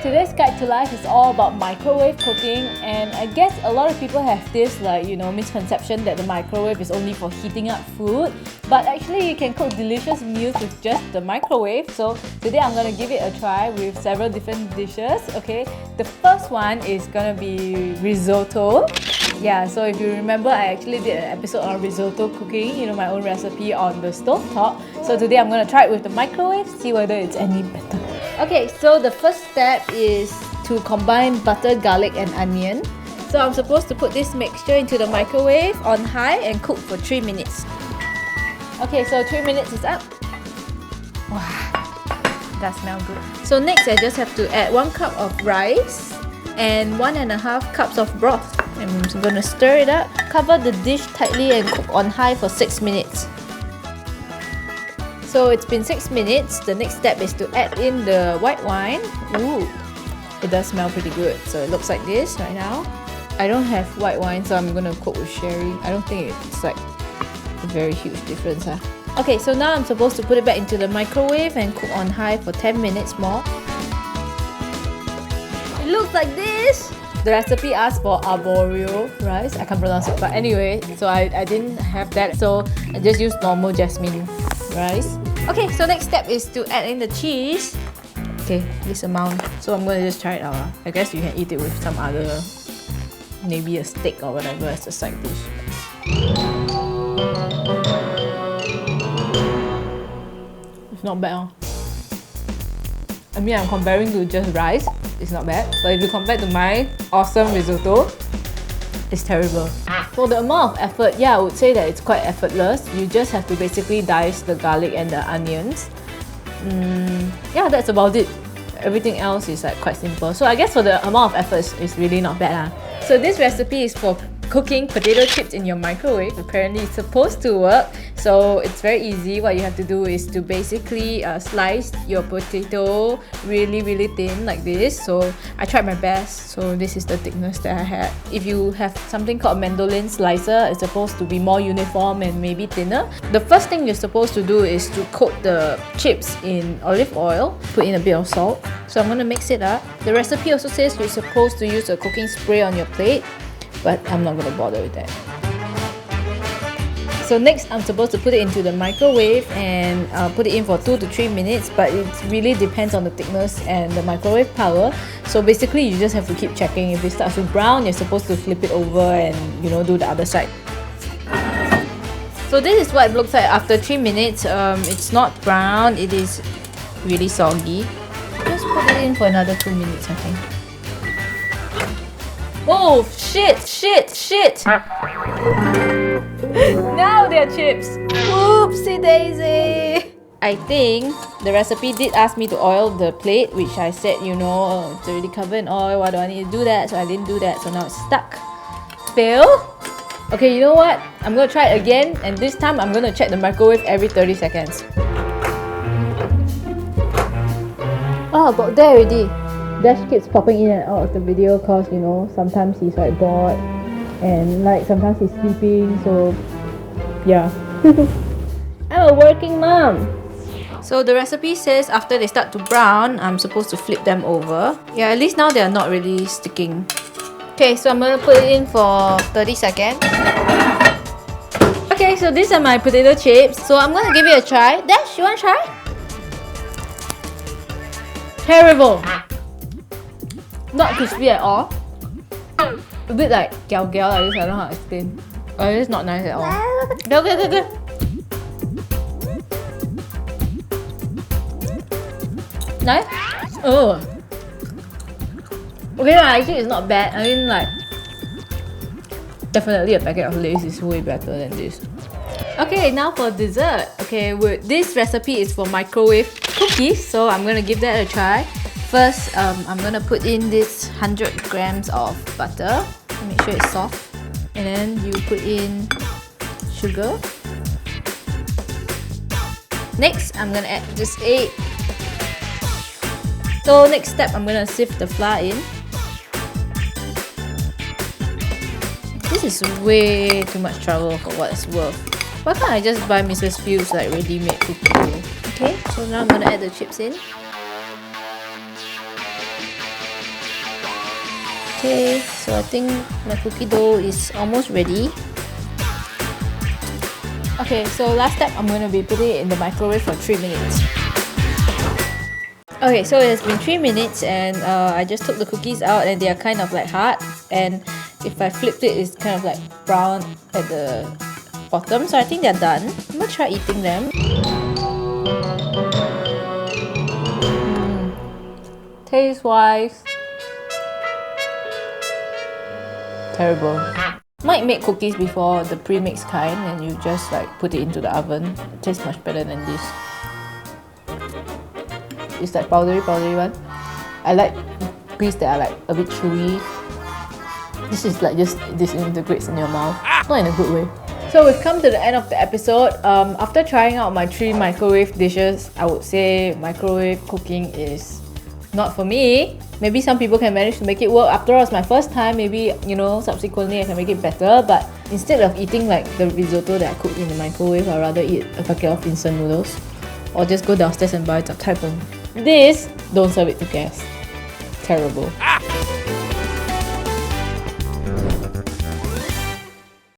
today's guide to life is all about microwave cooking, and I guess a lot of people have this misconception that the microwave is only for heating up food, but actually you can cook delicious meals with just the microwave. So today I'm gonna give it a try with several different dishes. Okay, the first one is gonna be risotto. Yeah, so if you remember, I actually did an episode on risotto cooking, my own recipe on the stove top. So today I'm gonna try it with the microwave, see whether it's any better. Okay, so the first step is to combine butter, garlic and onion. So I'm supposed to put this mixture into the microwave on high and cook for 3 minutes. Okay, so 3 minutes is up. Wow, that smells good. So next I just have to add 1 cup of rice and 1.5 cups of broth. I'm just gonna stir it up. Cover the dish tightly and cook on high for 6 minutes. So it's been 6 minutes. The next step is to add in the white wine. Ooh, it does smell pretty good. So it looks like this right now. I don't have white wine, so I'm gonna cook with sherry. I don't think it's like a very huge difference. Okay, so now I'm supposed to put it back into the microwave and cook on high for 10 minutes more. It looks like this. The recipe asks for arborio rice. I can't pronounce it, but anyway, so I didn't have that, so I just used normal jasmine rice. Okay, so next step is to add in the cheese. Okay, this amount. So I'm gonna just try it out. I guess you can eat it with some other, maybe a steak or whatever as a side dish. It's not bad, huh? I mean, I'm comparing to just rice. It's not bad, but if you compare to my awesome risotto, it's terrible. For the amount of effort, yeah, I would say that it's quite effortless. You just have to basically dice the garlic and the onions. Yeah, that's about it. Everything else is like quite simple. So I guess for the amount of effort, it's really not bad. So this recipe is for cooking potato chips in your microwave. Apparently it's supposed to work, so it's very easy. What you have to do is to basically slice your potato really thin like this. So I tried my best, so this is the thickness that I had. If you have something called mandolin slicer, it's supposed to be more uniform and maybe thinner. The first thing you're supposed to do is to coat the chips in olive oil, put in a bit of salt. So I'm gonna mix it up. The recipe also says you're supposed to use a cooking spray on your plate, but I'm not going to bother with that. So next, I'm supposed to put it into the microwave and put it in for 2 to 3 minutes, but it really depends on the thickness and the microwave power. So basically, you just have to keep checking. If it starts to brown, you're supposed to flip it over and do the other side. So this is what it looks like after 3 minutes. It's not brown, it is really soggy. Just put it in for another 2 minutes, I think. Oh, shit! Now they're chips! Oopsie daisy! I think the recipe did ask me to oil the plate, which I said, it's already covered in oil, why do I need to do that? So I didn't do that, so now it's stuck. Fail? Okay, you know what? I'm gonna try it again, and this time I'm gonna check the microwave every 30 seconds. Oh, got there already. Dash keeps popping in and out of the video because sometimes he's like bored and sometimes he's sleeping, so yeah. I'm a working mom. So the recipe says after they start to brown, I'm supposed to flip them over. Yeah, at least now they're not really sticking. Okay, so I'm gonna put it in for 30 seconds. Okay, so these are my potato chips. So I'm gonna give it a try. Dash, you wanna try? Terrible! Not crispy at all. A bit like gao gao like this, I don't know how to explain. It's not nice at all. Okay. Nice? Oh. Okay, actually it's not bad. I mean definitely a packet of Lay's is way better than this. Okay, now for dessert. Okay, this recipe is for microwave cookies, so I'm gonna give that a try. First, I'm gonna put in this 100 grams of butter. Make sure it's soft. And then you put in sugar. Next, I'm gonna add this egg. So next step, I'm gonna sift the flour in. This is way too much trouble for what it's worth. Why can't I just buy Mrs. Fields ready-made cookie dough? Okay, so now I'm gonna add the chips in. Okay, so I think my cookie dough is almost ready. Okay, so last step, I'm going to be putting it in the microwave for 3 minutes. Okay, so it has been 3 minutes and I just took the cookies out and they are kind of like hard, and if I flipped it, it's kind of like brown at the bottom, so I think they're done. I'm gonna try eating them. Taste-wise, terrible. Might make cookies before, the pre-mixed kind, and you just like put it into the oven. It tastes much better than this. It's like powdery one. I like cookies that are like a bit chewy. This is like just disintegrates in your mouth. Not in a good way. So we've come to the end of the episode. After trying out my 3 microwave dishes, I would say microwave cooking is not for me. Maybe some people can manage to make it work. After all, it's my first time. Maybe, you know, subsequently I can make it better. But instead of eating like the risotto that I cooked in the microwave, I'd rather eat a packet of instant noodles. Or just go downstairs and buy Untitled. This, don't serve it to guests. Terrible.